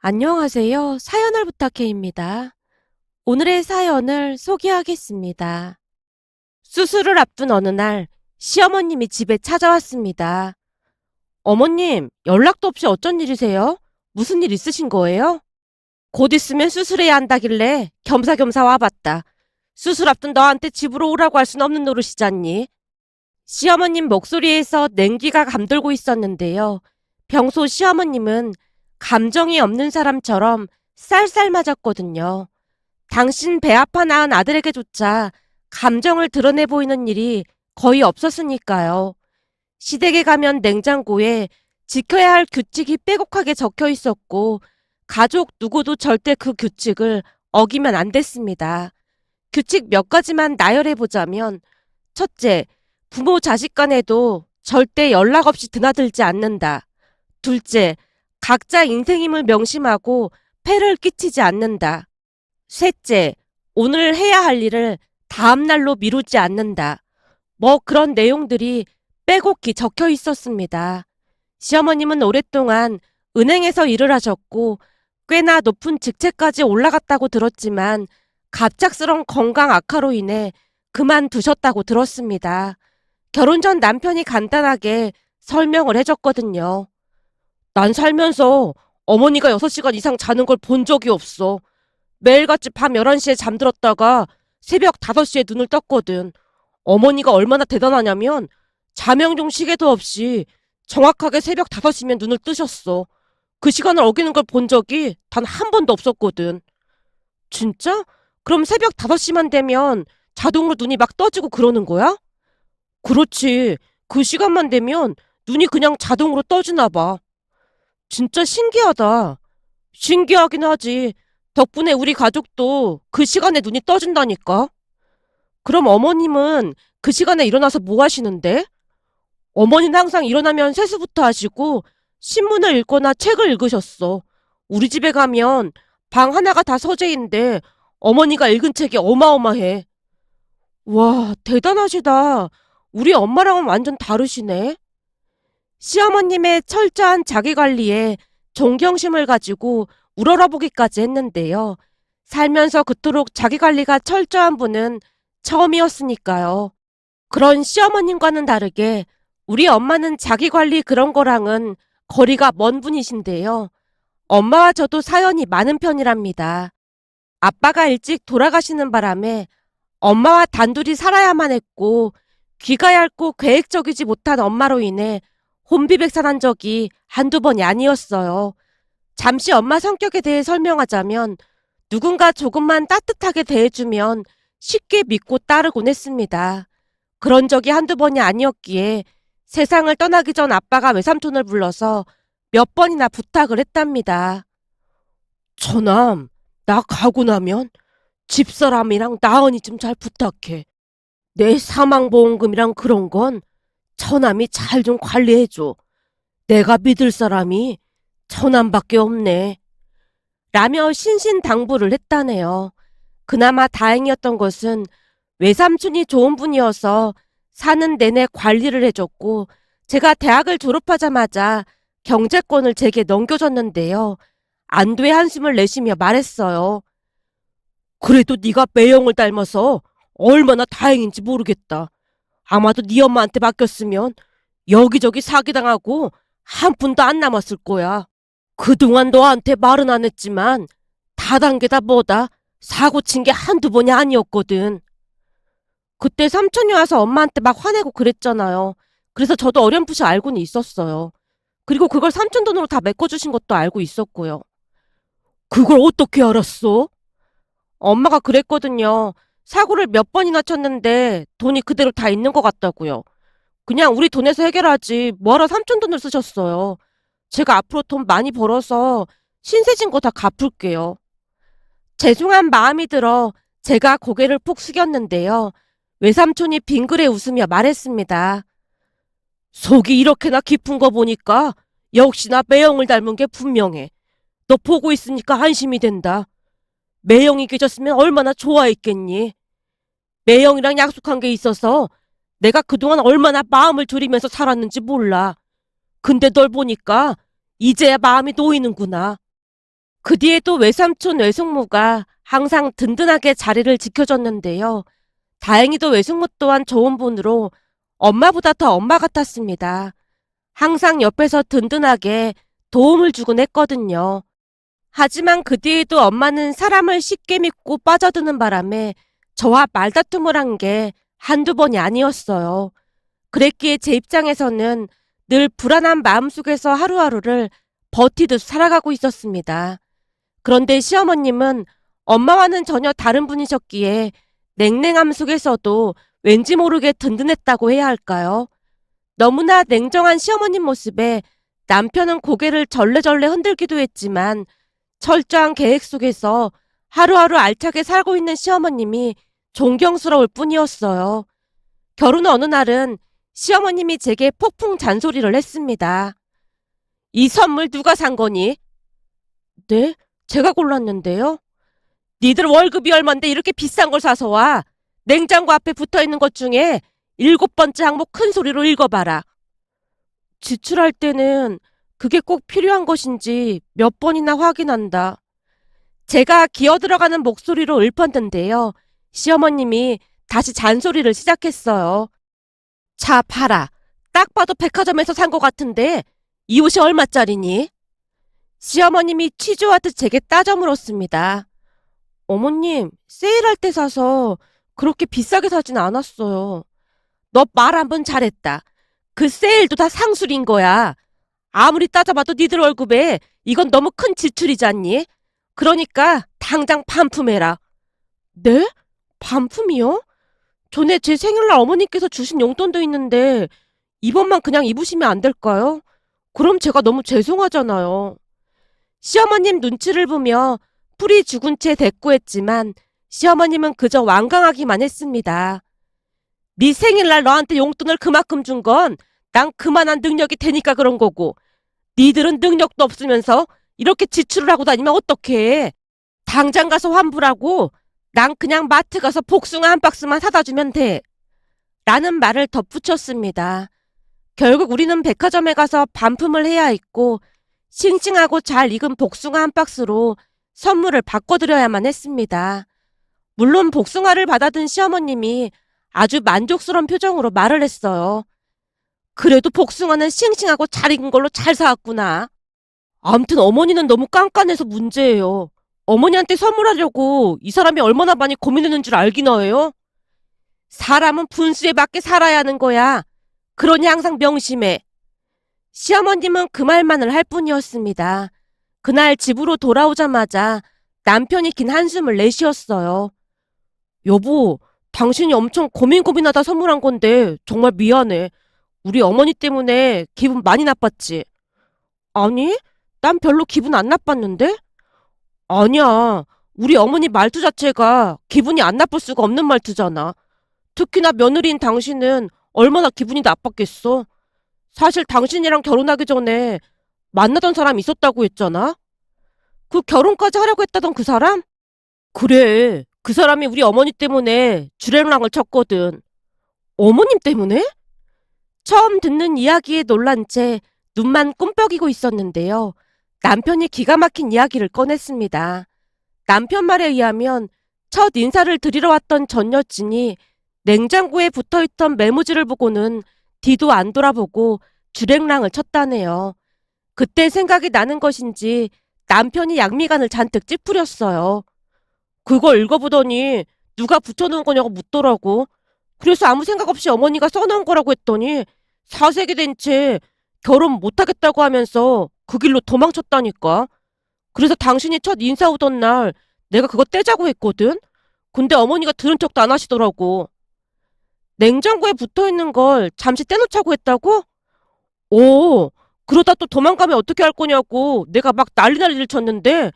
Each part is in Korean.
안녕하세요. 사연을 부탁해입니다. 오늘의 사연을 소개하겠습니다. 수술을 앞둔 어느 날 시어머님이 집에 찾아왔습니다. 어머님, 연락도 없이 어쩐 일이세요? 무슨 일 있으신 거예요? 곧 있으면 수술해야 한다길래 겸사겸사 와봤다. 수술 앞둔 너한테 집으로 오라고 할 순 없는 노릇이잖니. 시어머님 목소리에서 냉기가 감돌고 있었는데요. 평소 시어머님은 감정이 없는 사람처럼 쌀쌀맞았거든요. 당신 배 아파 낳은 아들에게조차 감정을 드러내 보이는 일이 거의 없었으니까요. 시댁에 가면 냉장고에 지켜야 할 규칙이 빼곡하게 적혀 있었고, 가족 누구도 절대 그 규칙을 어기면 안 됐습니다. 규칙 몇 가지만 나열해 보자면, 첫째, 부모 자식 간에도 절대 연락 없이 드나들지 않는다. 둘째, 각자 인생임을 명심하고 폐를 끼치지 않는다. 셋째, 오늘 해야 할 일을 다음날로 미루지 않는다. 뭐 그런 내용들이 빼곡히 적혀 있었습니다. 시어머님은 오랫동안 은행에서 일을 하셨고 꽤나 높은 직책까지 올라갔다고 들었지만 갑작스런 건강 악화로 인해 그만두셨다고 들었습니다. 결혼 전 남편이 간단하게 설명을 해줬거든요. 난 살면서 어머니가 6시간 이상 자는 걸 본 적이 없어. 매일같이 밤 11시에 잠들었다가 새벽 5시에 눈을 떴거든. 어머니가 얼마나 대단하냐면 자명종 시계도 없이 정확하게 새벽 5시면 눈을 뜨셨어. 그 시간을 어기는 걸 본 적이 단 한 번도 없었거든. 진짜? 그럼 새벽 5시만 되면 자동으로 눈이 막 떠지고 그러는 거야? 그렇지. 그 시간만 되면 눈이 그냥 자동으로 떠지나 봐. 진짜 신기하다. 신기하긴 하지. 덕분에 우리 가족도 그 시간에 눈이 떠진다니까. 그럼 어머님은 그 시간에 일어나서 뭐 하시는데? 어머니는 항상 일어나면 세수부터 하시고 신문을 읽거나 책을 읽으셨어. 우리 집에 가면 방 하나가 다 서재인데 어머니가 읽은 책이 어마어마해. 와, 대단하시다. 우리 엄마랑은 완전 다르시네. 시어머님의 철저한 자기관리에 존경심을 가지고 우러러보기까지 했는데요. 살면서 그토록 자기관리가 철저한 분은 처음이었으니까요. 그런 시어머님과는 다르게 우리 엄마는 자기관리 그런 거랑은 거리가 먼 분이신데요. 엄마와 저도 사연이 많은 편이랍니다. 아빠가 일찍 돌아가시는 바람에 엄마와 단둘이 살아야만 했고 귀가 얇고 계획적이지 못한 엄마로 인해 혼비백산한 적이 한두 번이 아니었어요. 잠시 엄마 성격에 대해 설명하자면 누군가 조금만 따뜻하게 대해주면 쉽게 믿고 따르곤 했습니다. 그런 적이 한두 번이 아니었기에 세상을 떠나기 전 아빠가 외삼촌을 불러서 몇 번이나 부탁을 했답니다. 처남, 나 가고 나면 집사람이랑 나은이 좀 잘 부탁해. 내 사망보험금이랑 그런 건 처남이 잘 좀 관리해줘. 내가 믿을 사람이 처남밖에 없네. 라며 신신당부를 했다네요. 그나마 다행이었던 것은 외삼촌이 좋은 분이어서 사는 내내 관리를 해줬고 제가 대학을 졸업하자마자 경제권을 제게 넘겨줬는데요. 안도의 한숨을 내쉬며 말했어요. 그래도 네가 매형을 닮아서 얼마나 다행인지 모르겠다. 아마도 네 엄마한테 맡겼으면 여기저기 사기당하고 한 푼도 안 남았을 거야. 그동안 너한테 말은 안 했지만 다단계다 뭐다 사고 친 게 한두 번이 아니었거든. 그때 삼촌이 와서 엄마한테 막 화내고 그랬잖아요. 그래서 저도 어렴풋이 알고는 있었어요. 그리고 그걸 삼촌 돈으로 다 메꿔주신 것도 알고 있었고요. 그걸 어떻게 알았어? 엄마가 그랬거든요. 사고를 몇 번이나 쳤는데 돈이 그대로 다 있는 것 같다고요. 그냥 우리 돈에서 해결하지 뭐하러 삼촌 돈을 쓰셨어요. 제가 앞으로 돈 많이 벌어서 신세진 거 다 갚을게요. 죄송한 마음이 들어 제가 고개를 푹 숙였는데요. 외삼촌이 빙그레 웃으며 말했습니다. 속이 이렇게나 깊은 거 보니까 역시나 매형을 닮은 게 분명해. 너 보고 있으니까 안심이 된다. 매형이 계셨으면 얼마나 좋아했겠니? 매형이랑 약속한 게 있어서 내가 그동안 얼마나 마음을 졸이면서 살았는지 몰라. 근데 널 보니까 이제야 마음이 놓이는구나. 그 뒤에도 외삼촌 외숙모가 항상 든든하게 자리를 지켜줬는데요. 다행히도 외숙모 또한 좋은 분으로 엄마보다 더 엄마 같았습니다. 항상 옆에서 든든하게 도움을 주곤 했거든요. 하지만 그 뒤에도 엄마는 사람을 쉽게 믿고 빠져드는 바람에 저와 말다툼을 한 게 한두 번이 아니었어요. 그랬기에 제 입장에서는 늘 불안한 마음속에서 하루하루를 버티듯 살아가고 있었습니다. 그런데 시어머님은 엄마와는 전혀 다른 분이셨기에 냉랭함 속에서도 왠지 모르게 든든했다고 해야 할까요? 너무나 냉정한 시어머님 모습에 남편은 고개를 절레절레 흔들기도 했지만 철저한 계획 속에서 하루하루 알차게 살고 있는 시어머님이 존경스러울 뿐이었어요. 결혼 어느 날은 시어머님이 제게 폭풍 잔소리를 했습니다. 이 선물 누가 산 거니? 네? 제가 골랐는데요. 니들 월급이 얼만데 이렇게 비싼 걸 사서 와. 냉장고 앞에 붙어있는 것 중에 7번째 항목 큰 소리로 읽어봐라. 지출할 때는 그게 꼭 필요한 것인지 몇 번이나 확인한다. 제가 기어 들어가는 목소리로 읊었는데요. 시어머님이 다시 잔소리를 시작했어요. 자, 봐라. 딱 봐도 백화점에서 산 것 같은데 이 옷이 얼마짜리니? 시어머님이 취조하듯 제게 따져 물었습니다. 어머님, 세일할 때 사서 그렇게 비싸게 사진 않았어요. 너 말 한 번 잘했다. 그 세일도 다 상술인 거야. 아무리 따져봐도 니들 월급에 이건 너무 큰 지출이잖니? 그러니까 당장 반품해라. 네? 반품이요? 전에 제 생일날 어머니께서 주신 용돈도 있는데 이번만 그냥 입으시면 안 될까요? 그럼 제가 너무 죄송하잖아요. 시어머님 눈치를 보며 풀이 죽은 채 대꾸했지만 시어머님은 그저 완강하기만 했습니다. 네 생일날 너한테 용돈을 그만큼 준 건 난 그만한 능력이 되니까 그런 거고 니들은 능력도 없으면서 이렇게 지출을 하고 다니면 어떡해. 당장 가서 환불하고 난 그냥 마트 가서 복숭아 한 박스만 사다 주면 돼. 라는 말을 덧붙였습니다. 결국 우리는 백화점에 가서 반품을 해야 했고 싱싱하고 잘 익은 복숭아 한 박스로 선물을 바꿔드려야만 했습니다. 물론 복숭아를 받아든 시어머님이 아주 만족스러운 표정으로 말을 했어요. 그래도 복숭아는 싱싱하고 잘 익은 걸로 잘 사왔구나. 암튼 어머니는 너무 깐깐해서 문제예요. 어머니한테 선물하려고 이 사람이 얼마나 많이 고민했는 줄 알기나 해요? 사람은 분수에 맞게 살아야 하는 거야. 그러니 항상 명심해. 시어머님은 그 말만을 할 뿐이었습니다. 그날 집으로 돌아오자마자 남편이 긴 한숨을 내쉬었어요. 여보, 당신이 엄청 고민하다 선물한 건데 정말 미안해. 우리 어머니 때문에 기분 많이 나빴지? 아니, 난 별로 기분 안 나빴는데? 아니야. 우리 어머니 말투 자체가 기분이 안 나쁠 수가 없는 말투잖아. 특히나 며느리인 당신은 얼마나 기분이 나빴겠어? 사실 당신이랑 결혼하기 전에 만나던 사람 있었다고 했잖아? 그 결혼까지 하려고 했다던 그 사람? 그래. 그 사람이 우리 어머니 때문에 주례랑을 쳤거든. 어머님 때문에? 처음 듣는 이야기에 놀란 채 눈만 꿈뻑이고 있었는데요. 남편이 기가 막힌 이야기를 꺼냈습니다. 남편 말에 의하면 첫 인사를 드리러 왔던 전 여친이 냉장고에 붙어있던 메모지를 보고는 뒤도 안 돌아보고 주랭랑을 쳤다네요. 그때 생각이 나는 것인지 남편이 양미간을 잔뜩 찌푸렸어요. 그걸 읽어보더니 누가 붙여놓은 거냐고 묻더라고. 그래서 아무 생각 없이 어머니가 써놓은 거라고 했더니 사색이 된 채 결혼 못하겠다고 하면서 그 길로 도망쳤다니까. 그래서 당신이 첫 인사 오던 날 내가 그거 떼자고 했거든. 근데 어머니가 들은 척도 안 하시더라고. 냉장고에 붙어있는 걸 잠시 떼놓자고 했다고? 오, 그러다 또 도망가면 어떻게 할 거냐고 내가 막 난리를 쳤는데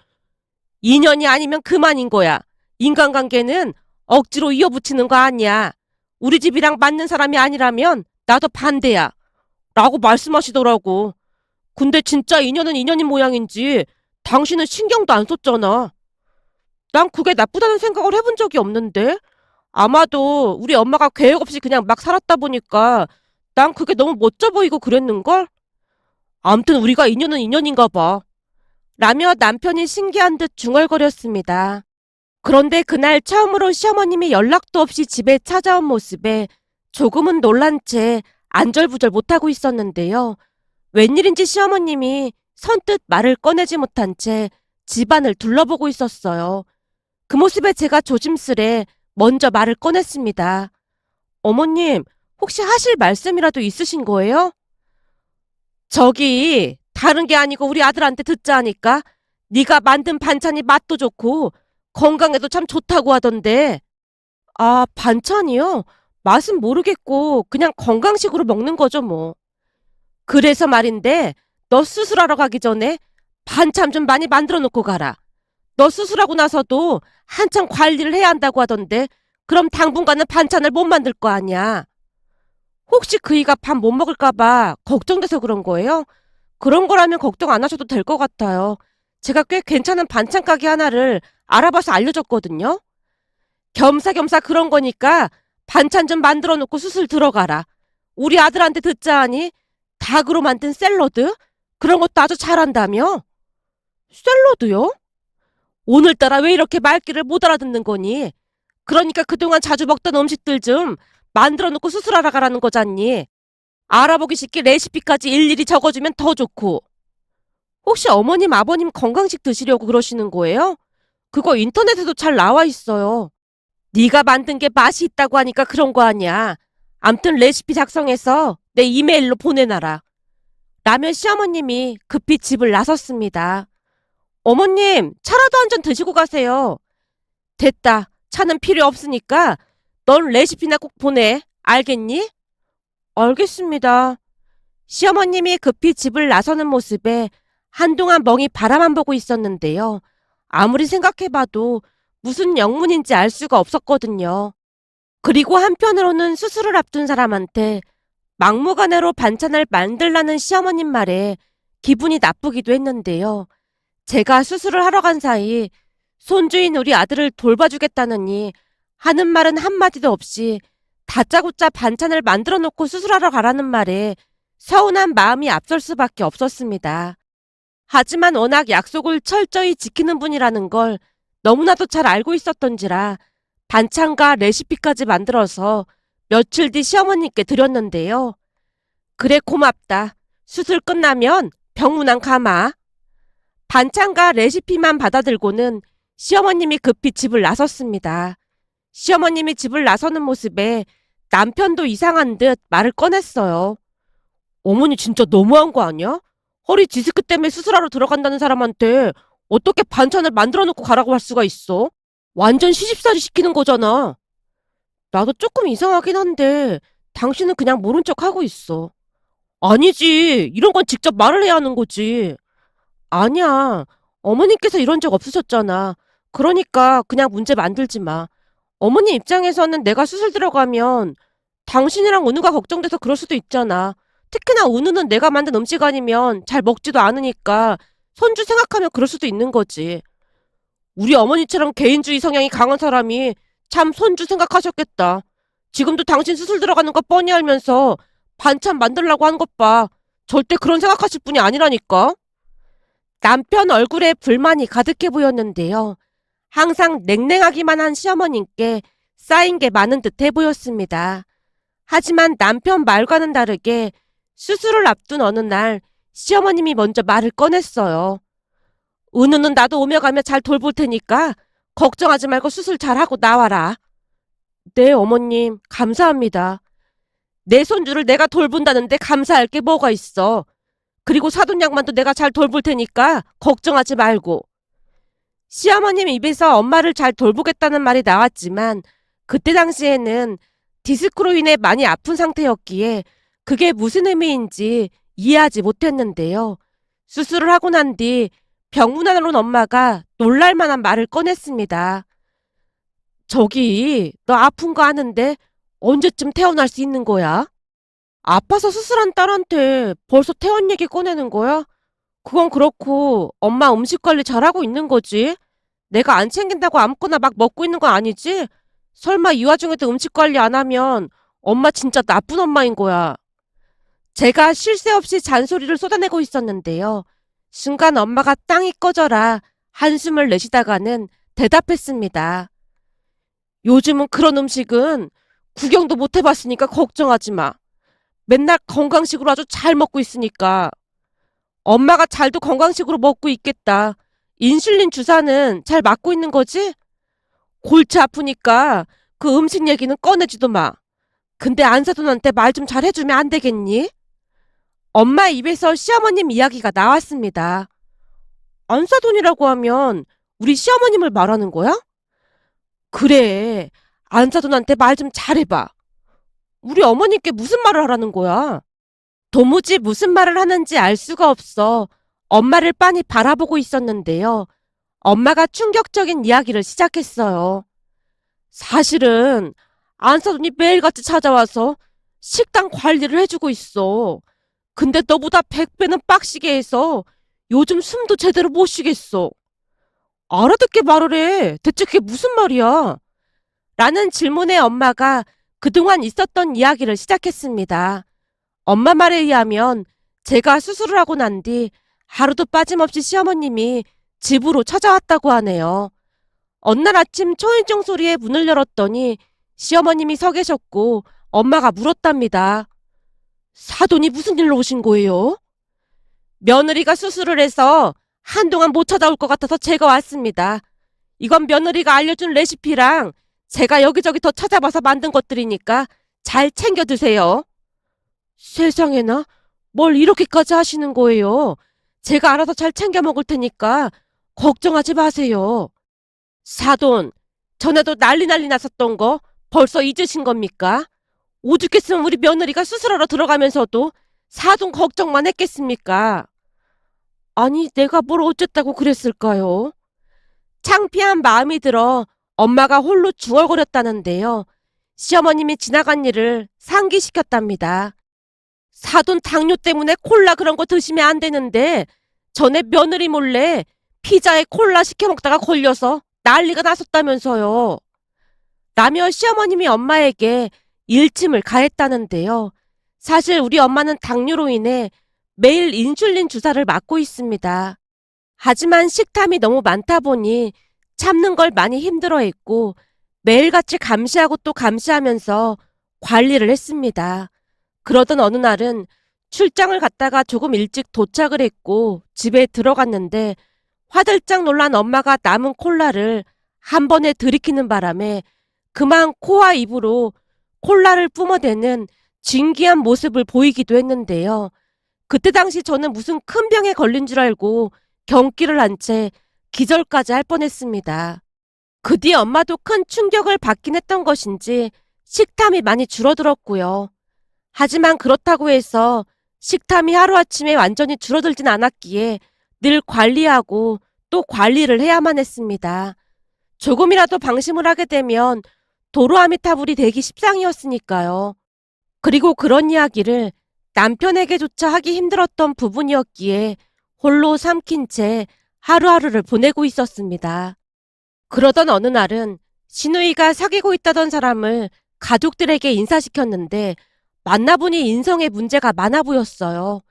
인연이 아니면 그만인 거야. 인간관계는 억지로 이어붙이는 거 아니야. 우리 집이랑 맞는 사람이 아니라면 나도 반대야. 라고 말씀하시더라고. 근데 진짜 인연은 인연인 모양인지 당신은 신경도 안 썼잖아. 난 그게 나쁘다는 생각을 해본 적이 없는데 아마도 우리 엄마가 계획 없이 그냥 막 살았다 보니까 난 그게 너무 멋져 보이고 그랬는걸? 암튼 우리가 인연은 인연인가 봐. 라며 남편이 신기한 듯 중얼거렸습니다. 그런데 그날 처음으로 시어머님이 연락도 없이 집에 찾아온 모습에 조금은 놀란 채 안절부절 못하고 있었는데요. 웬일인지 시어머님이 선뜻 말을 꺼내지 못한 채 집안을 둘러보고 있었어요. 그 모습에 제가 조심스레 먼저 말을 꺼냈습니다. 어머님, 혹시 하실 말씀이라도 있으신 거예요? 저기 다른 게 아니고 우리 아들한테 듣자 하니까 네가 만든 반찬이 맛도 좋고 건강에도 참 좋다고 하던데. 아, 반찬이요? 맛은 모르겠고 그냥 건강식으로 먹는 거죠 뭐. 그래서 말인데 너 수술하러 가기 전에 반찬 좀 많이 만들어 놓고 가라. 너 수술하고 나서도 한참 관리를 해야 한다고 하던데 그럼 당분간은 반찬을 못 만들 거 아니야. 혹시 그이가 밥 못 먹을까 봐 걱정돼서 그런 거예요? 그런 거라면 걱정 안 하셔도 될 것 같아요. 제가 꽤 괜찮은 반찬 가게 하나를 알아봐서 알려줬거든요. 겸사겸사 그런 거니까 반찬 좀 만들어 놓고 수술 들어가라. 우리 아들한테 듣자 하니 닭으로 만든 샐러드? 그런 것도 아주 잘한다며? 샐러드요? 오늘따라 왜 이렇게 말귀를 못 알아듣는 거니? 그러니까 그동안 자주 먹던 음식들 좀 만들어 놓고 수술하러 가라는 거잖니. 알아보기 쉽게 레시피까지 일일이 적어주면 더 좋고. 혹시 어머님, 아버님 건강식 드시려고 그러시는 거예요? 그거 인터넷에도 잘 나와 있어요. 네가 만든 게 맛이 있다고 하니까 그런 거 아니야. 암튼 레시피 작성해서 내 이메일로 보내놔라. 라며 시어머님이 급히 집을 나섰습니다. 어머님, 차라도 한 잔 드시고 가세요. 됐다. 차는 필요 없으니까 넌 레시피나 꼭 보내. 알겠니? 알겠습니다. 시어머님이 급히 집을 나서는 모습에 한동안 멍이 바라만 보고 있었는데요. 아무리 생각해봐도 무슨 영문인지 알 수가 없었거든요. 그리고 한편으로는 수술을 앞둔 사람한테 막무가내로 반찬을 만들라는 시어머님 말에 기분이 나쁘기도 했는데요. 제가 수술을 하러 간 사이 손주인 우리 아들을 돌봐주겠다느니 하는 말은 한마디도 없이 다짜고짜 반찬을 만들어 놓고 수술하러 가라는 말에 서운한 마음이 앞설 수밖에 없었습니다. 하지만 워낙 약속을 철저히 지키는 분이라는 걸 너무나도 잘 알고 있었던지라 반찬과 레시피까지 만들어서 며칠 뒤 시어머님께 드렸는데요. 그래 고맙다. 수술 끝나면 병문안 가마. 반찬과 레시피만 받아들고는 시어머님이 급히 집을 나섰습니다. 시어머님이 집을 나서는 모습에 남편도 이상한 듯 말을 꺼냈어요. 어머니 진짜 너무한 거 아니야? 허리 디스크 때문에 수술하러 들어간다는 사람한테 어떻게 반찬을 만들어 놓고 가라고 할 수가 있어? 완전 시집살이 시키는 거잖아. 나도 조금 이상하긴 한데 당신은 그냥 모른 척 하고 있어. 아니지. 이런 건 직접 말을 해야 하는 거지. 아니야. 어머님께서 이런 적 없으셨잖아. 그러니까 그냥 문제 만들지 마. 어머니 입장에서는 내가 수술 들어가면 당신이랑 은우가 걱정돼서 그럴 수도 있잖아. 특히나 은우는 내가 만든 음식 아니면 잘 먹지도 않으니까 손주 생각하면 그럴 수도 있는 거지. 우리 어머니처럼 개인주의 성향이 강한 사람이 참 손주 생각하셨겠다. 지금도 당신 수술 들어가는 거 뻔히 알면서 반찬 만들라고 하는 것 봐. 절대 그런 생각하실 분이 아니라니까. 남편 얼굴에 불만이 가득해 보였는데요. 항상 냉랭하기만 한 시어머님께 쌓인 게 많은 듯해 보였습니다. 하지만 남편 말과는 다르게 수술을 앞둔 어느 날 시어머님이 먼저 말을 꺼냈어요. 은우는 나도 오며 가며 잘 돌볼 테니까 걱정하지 말고 수술 잘하고 나와라. 네, 어머님, 감사합니다. 내 손주를 내가 돌본다는데 감사할 게 뭐가 있어. 그리고 사돈 양반도 내가 잘 돌볼 테니까 걱정하지 말고. 시어머님 입에서 엄마를 잘 돌보겠다는 말이 나왔지만 그때 당시에는 디스크로 인해 많이 아픈 상태였기에 그게 무슨 의미인지 이해하지 못했는데요. 수술을 하고 난 뒤 병문안으로 온 엄마가 놀랄만한 말을 꺼냈습니다. 저기, 너 아픈 거 아는데 언제쯤 퇴원할 수 있는 거야? 아파서 수술한 딸한테 벌써 퇴원 얘기 꺼내는 거야? 그건 그렇고 엄마 음식 관리 잘하고 있는 거지? 내가 안 챙긴다고 아무거나 막 먹고 있는 거 아니지? 설마 이 와중에도 음식 관리 안 하면 엄마 진짜 나쁜 엄마인 거야. 제가 쉴 새 없이 잔소리를 쏟아내고 있었는데요. 순간 엄마가 땅이 꺼져라 한숨을 내쉬다가는 대답했습니다. 요즘은 그런 음식은 구경도 못 해봤으니까 걱정하지 마. 맨날 건강식으로 아주 잘 먹고 있으니까. 엄마가 잘도 건강식으로 먹고 있겠다. 인슐린 주사는 잘 맞고 있는 거지? 골치 아프니까 그 음식 얘기는 꺼내지도 마. 근데 안사돈한테 말 좀 잘 해주면 안 되겠니? 엄마 입에서 시어머님 이야기가 나왔습니다. 안사돈이라고 하면 우리 시어머님을 말하는 거야? 그래. 안사돈한테 말 좀 잘해봐. 우리 어머님께 무슨 말을 하라는 거야? 도무지 무슨 말을 하는지 알 수가 없어 엄마를 빤히 바라보고 있었는데요. 엄마가 충격적인 이야기를 시작했어요. 사실은 안사돈이 매일같이 찾아와서 식당 관리를 해주고 있어. 근데 너보다 100배는 빡시게 해서 요즘 숨도 제대로 못 쉬겠어. 알아듣게 말을 해. 대체 그게 무슨 말이야? 라는 질문에 엄마가 그동안 있었던 이야기를 시작했습니다. 엄마 말에 의하면 제가 수술을 하고 난 뒤 하루도 빠짐없이 시어머님이 집으로 찾아왔다고 하네요. 어느 날 아침 초인종 소리에 문을 열었더니 시어머님이 서 계셨고 엄마가 물었답니다. 사돈이 무슨 일로 오신 거예요? 며느리가 수술을 해서 한동안 못 찾아올 것 같아서 제가 왔습니다. 이건 며느리가 알려준 레시피랑 제가 여기저기 더 찾아봐서 만든 것들이니까 잘 챙겨 드세요. 세상에나 뭘 이렇게까지 하시는 거예요? 제가 알아서 잘 챙겨 먹을 테니까 걱정하지 마세요. 사돈, 전에도 난리 났었던 거 벌써 잊으신 겁니까? 오죽했으면 우리 며느리가 수술하러 들어가면서도 사돈 걱정만 했겠습니까? 아니, 내가 뭘 어쨌다고 그랬을까요? 창피한 마음이 들어 엄마가 홀로 중얼거렸다는데요. 시어머님이 지나간 일을 상기시켰답니다. 사돈 당뇨 때문에 콜라 그런 거 드시면 안 되는데 전에 며느리 몰래 피자에 콜라 시켜 먹다가 걸려서 난리가 났었다면서요. 라며 시어머님이 엄마에게 일침을 가했다는데요. 사실 우리 엄마는 당뇨로 인해 매일 인슐린 주사를 맞고 있습니다. 하지만 식탐이 너무 많다 보니 참는 걸 많이 힘들어했고 매일같이 감시하고 또 감시하면서 관리를 했습니다. 그러던 어느 날은 출장을 갔다가 조금 일찍 도착을 했고 집에 들어갔는데 화들짝 놀란 엄마가 남은 콜라를 한 번에 들이키는 바람에 그만 코와 입으로 콜라를 뿜어대는 진기한 모습을 보이기도 했는데요. 그때 당시 저는 무슨 큰 병에 걸린 줄 알고 경기를 한 채 기절까지 할 뻔했습니다. 그 뒤 엄마도 큰 충격을 받긴 했던 것인지 식탐이 많이 줄어들었고요. 하지만 그렇다고 해서 식탐이 하루아침에 완전히 줄어들진 않았기에 늘 관리하고 또 관리를 해야만 했습니다. 조금이라도 방심을 하게 되면 도로아미타불이 되기 십상이었으니까요. 그리고 그런 이야기를 남편에게조차 하기 힘들었던 부분이었기에 홀로 삼킨 채 하루하루를 보내고 있었습니다. 그러던 어느 날은 시누이가 사귀고 있다던 사람을 가족들에게 인사시켰는데 만나보니 인성에 문제가 많아 보였어요.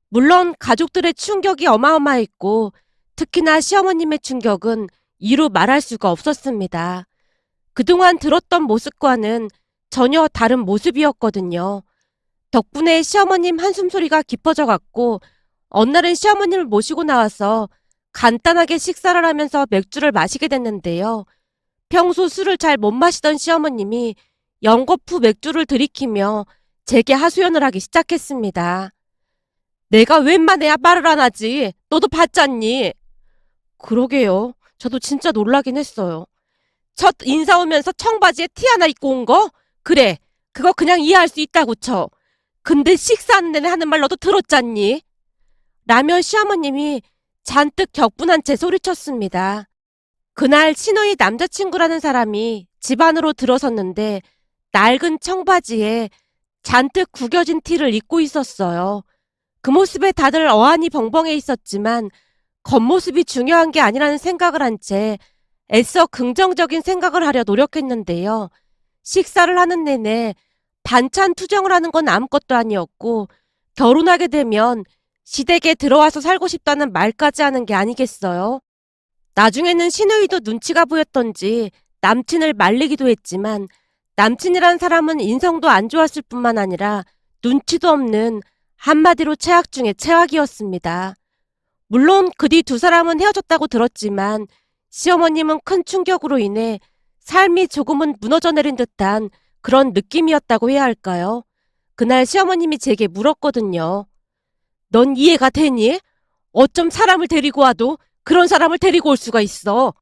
물론 가족들의 충격이 어마어마했고 특히나 시어머님의 충격은 이루 말할 수가 없었습니다. 그동안 들었던 모습과는 전혀 다른 모습이었거든요. 덕분에 시어머님 한숨소리가 깊어져 갔고 어느 날은 시어머님을 모시고 나와서 간단하게 식사를 하면서 맥주를 마시게 됐는데요. 평소 술을 잘 못 마시던 시어머님이 연거푸 맥주를 들이키며 제게 하소연을 하기 시작했습니다. 내가 웬만해야 말을 안 하지. 너도 봤잖니? 그러게요. 저도 진짜 놀라긴 했어요. 첫 인사 오면서 청바지에 티 하나 입고 온 거? 그래. 그거 그냥 이해할 수 있다고 쳐. 근데 식사하는 내내 하는 말 너도 들었잖니? 라며 시어머님이 잔뜩 격분한 채 소리쳤습니다. 그날 신우이 남자친구라는 사람이 집 안으로 들어섰는데 낡은 청바지에 잔뜩 구겨진 티를 입고 있었어요. 그 모습에 다들 어안이 벙벙해 있었지만 겉모습이 중요한 게 아니라는 생각을 한 채 애써 긍정적인 생각을 하려 노력했는데요. 식사를 하는 내내 반찬 투정을 하는 건 아무것도 아니었고 결혼하게 되면 시댁에 들어와서 살고 싶다는 말까지 하는 게 아니겠어요? 나중에는 시누이도 눈치가 보였던지 남친을 말리기도 했지만 남친이란 사람은 인성도 안 좋았을 뿐만 아니라 눈치도 없는 한마디로 최악 중에 최악이었습니다. 물론 그 뒤 두 사람은 헤어졌다고 들었지만 시어머님은 큰 충격으로 인해 삶이 조금은 무너져 내린 듯한 그런 느낌이었다고 해야 할까요? 그날 시어머님이 제게 물었거든요. 넌 이해가 되니? 어쩜 사람을 데리고 와도 그런 사람을 데리고 올 수가 있어.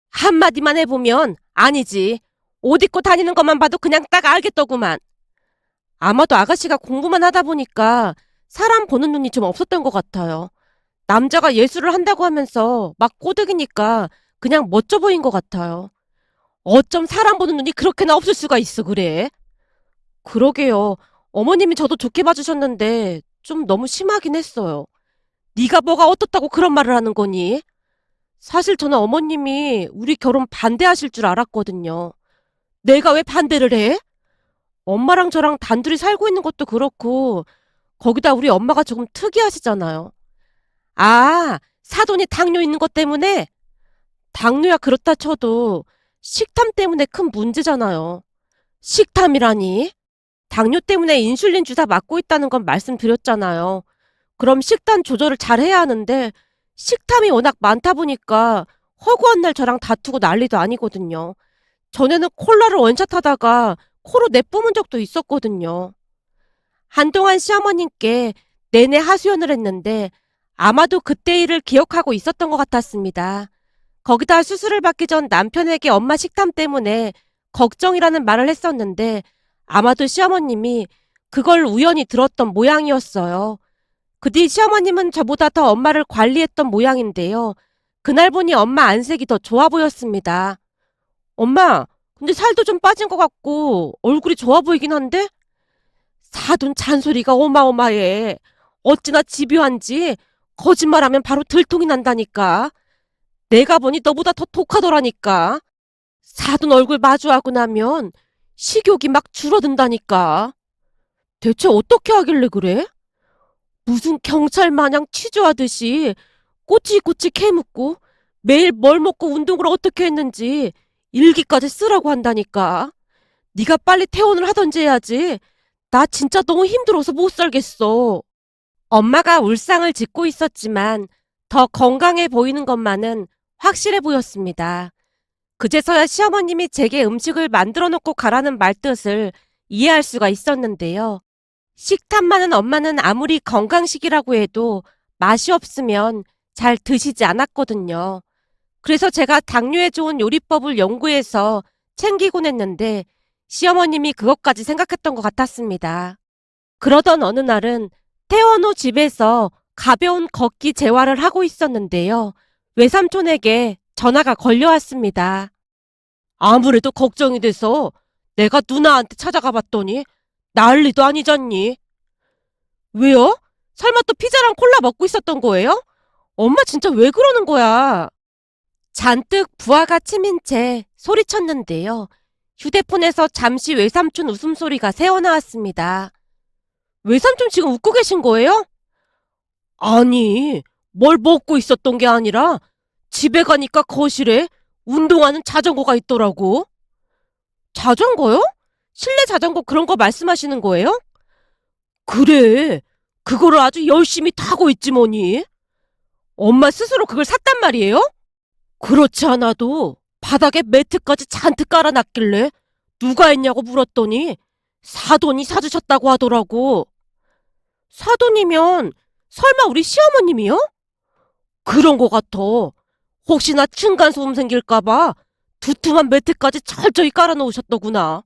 한마디만 해보면 아니지. 옷 입고 다니는 것만 봐도 그냥 딱 알겠더구만. 아마도 아가씨가 공부만 하다 보니까 사람 보는 눈이 좀 없었던 것 같아요. 남자가 예술을 한다고 하면서 막 꼬드기니까 그냥 멋져 보인 것 같아요. 어쩜 사람 보는 눈이 그렇게나 없을 수가 있어 그래? 그러게요. 어머님이 저도 좋게 봐주셨는데 좀 너무 심하긴 했어요. 네가 뭐가 어떻다고 그런 말을 하는 거니? 사실 저는 어머님이 우리 결혼 반대하실 줄 알았거든요. 내가 왜 반대를 해? 엄마랑 저랑 단둘이 살고 있는 것도 그렇고 거기다 우리 엄마가 조금 특이하시잖아요. 아, 사돈이 당뇨 있는 것 때문에? 당뇨야 그렇다 쳐도 식탐 때문에 큰 문제잖아요. 식탐이라니? 당뇨 때문에 인슐린 주사 맞고 있다는 건 말씀드렸잖아요. 그럼 식단 조절을 잘 해야 하는데 식탐이 워낙 많다 보니까 허구한 날 저랑 다투고 난리도 아니거든요. 전에는 콜라를 원샷 하다가 코로 내뿜은 적도 있었거든요. 한동안 시어머님께 내내 하소연을 했는데 아마도 그때 일을 기억하고 있었던 것 같았습니다. 거기다 수술을 받기 전 남편에게 엄마 식탐 때문에 걱정이라는 말을 했었는데 아마도 시어머님이 그걸 우연히 들었던 모양이었어요. 그 뒤 시어머님은 저보다 더 엄마를 관리했던 모양인데요. 그날 보니 엄마 안색이 더 좋아 보였습니다. 엄마, 근데 살도 좀 빠진 것 같고 얼굴이 좋아 보이긴 한데? 사돈 잔소리가 어마어마해. 어찌나 집요한지 거짓말하면 바로 들통이 난다니까. 내가 보니 너보다 더 독하더라니까. 사돈 얼굴 마주하고 나면 식욕이 막 줄어든다니까. 대체 어떻게 하길래 그래? 무슨 경찰 마냥 취조하듯이 꼬치꼬치 캐묻고 매일 뭘 먹고 운동을 어떻게 했는지 일기까지 쓰라고 한다니까. 네가 빨리 퇴원을 하던지 해야지. 나 진짜 너무 힘들어서 못 살겠어. 엄마가 울상을 짓고 있었지만 더 건강해 보이는 것만은 확실해 보였습니다. 그제서야 시어머님이 제게 음식을 만들어 놓고 가라는 말뜻을 이해할 수가 있었는데요. 식탐 많은 엄마는 아무리 건강식이라고 해도 맛이 없으면 잘 드시지 않았거든요. 그래서 제가 당뇨에 좋은 요리법을 연구해서 챙기곤 했는데 시어머님이 그것까지 생각했던 것 같았습니다. 그러던 어느 날은 퇴원 후 집에서 가벼운 걷기 재활을 하고 있었는데요. 외삼촌에게 전화가 걸려왔습니다. 아무래도 걱정이 돼서 내가 누나한테 찾아가 봤더니 난리도 아니잖니. 왜요? 설마 또 피자랑 콜라 먹고 있었던 거예요? 엄마 진짜 왜 그러는 거야? 잔뜩 부하가 치민 채 소리쳤는데요. 휴대폰에서 잠시 외삼촌 웃음소리가 새어나왔습니다. 외삼촌 지금 웃고 계신 거예요? 아니, 뭘 먹고 있었던 게 아니라 집에 가니까 거실에 운동하는 자전거가 있더라고. 자전거요? 실내 자전거 그런 거 말씀하시는 거예요? 그래, 그거를 아주 열심히 타고 있지 뭐니. 엄마 스스로 그걸 샀단 말이에요? 그렇지 않아도 바닥에 매트까지 잔뜩 깔아놨길래 누가 했냐고 물었더니 사돈이 사주셨다고 하더라고. 사돈이면 설마 우리 시어머님이요? 그런 거 같아. 혹시나 층간소음 생길까봐 두툼한 매트까지 철저히 깔아놓으셨더구나.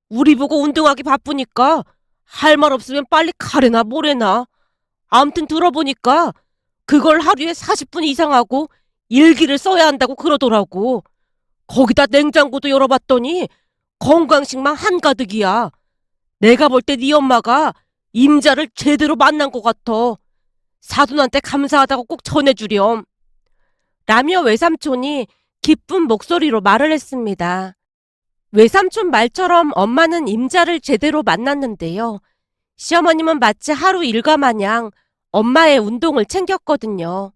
우리 보고 운동하기 바쁘니까 할 말 없으면 빨리 가래나 뭐래나. 암튼 들어보니까 그걸 하루에 40분 이상 하고 일기를 써야 한다고 그러더라고. 거기다 냉장고도 열어봤더니 건강식만 한가득이야. 내가 볼 때 네 엄마가 임자를 제대로 만난 것 같아. 사돈한테 감사하다고 꼭 전해주렴. 라며 외삼촌이 기쁜 목소리로 말을 했습니다. 외삼촌 말처럼 엄마는 임자를 제대로 만났는데요. 시어머님은 마치 하루 일과 마냥 엄마의 운동을 챙겼거든요.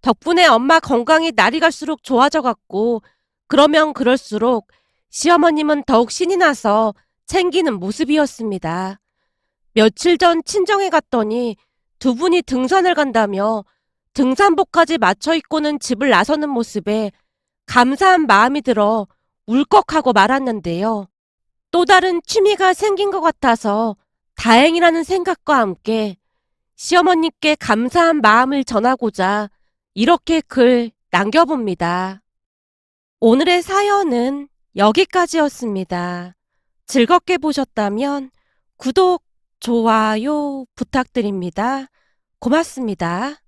덕분에 엄마 건강이 날이 갈수록 좋아져갔고, 그러면 그럴수록 시어머님은 더욱 신이 나서 챙기는 모습이었습니다. 며칠 전 친정에 갔더니 두 분이 등산을 간다며 등산복까지 맞춰 입고는 집을 나서는 모습에 감사한 마음이 들어 울컥하고 말았는데요. 또 다른 취미가 생긴 것 같아서 다행이라는 생각과 함께 시어머님께 감사한 마음을 전하고자 이렇게 글 남겨봅니다. 오늘의 사연은 여기까지였습니다. 즐겁게 보셨다면 구독, 좋아요 부탁드립니다. 고맙습니다.